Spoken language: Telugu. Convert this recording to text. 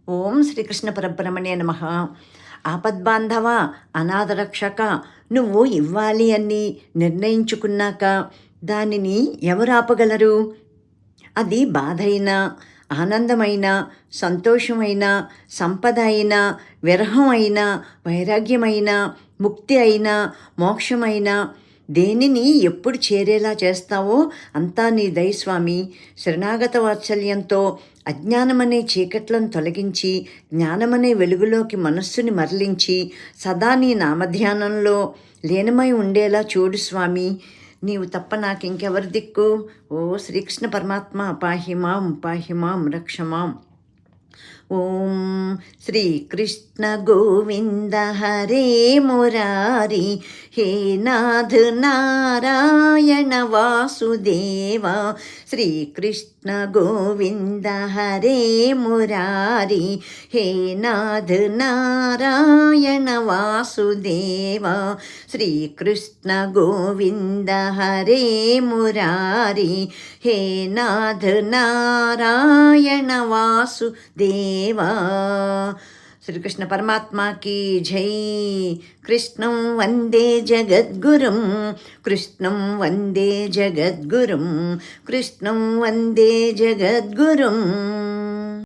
ఓం శ్రీకృష్ణ పరబ్రహ్మణే నమః. ఆపద్బాంధవ, అనాథరక్షక, నువ్వు ఇవ్వాలి అని నిర్ణయించుకున్నాక దానిని ఎవరు ఆపగలరు? అది బాధ అయినా, ఆనందమైనా, సంతోషమైనా, సంపద అయినా, విరహం అయినా, వైరాగ్యమైనా, ముక్తి అయినా, మోక్షమైనా, దేనిని ఎప్పుడు చేరేలా చేస్తావో అంతా నీ దయ స్వామి. శరణాగత వాత్సల్యంతో అజ్ఞానమనే చీకట్లను తొలగించి జ్ఞానమనే వెలుగులోకి మనస్సుని మరలించి సదా నీ నామధ్యానంలో లీనమై ఉండేలా చూడు స్వామి. నీవు తప్ప నాకింకెవరి దిక్కు? ఓ శ్రీకృష్ణ పరమాత్మ, పాహిమాం పాహిమాం రక్షమాం. ఓం శ్రీకృష్ణ గోవింద హరే మురారి, హే నాథ నారాయణ వాసుదేవ. శ్రీకృష్ణ గోవింద హరే మురారి, హే నాథ నారాయణ వాసుదేవ. శ్రీకృష్ణ గోవింద హరే మురారి, హే నాథ నారాయణ వాసుదేవా. శ్రీకృష్ణ పరమాత్మకి జై. కృష్ణం వందే జగద్గురుం, కృష్ణం వందే జగద్గురుం, కృష్ణం వందే జగద్గురుం.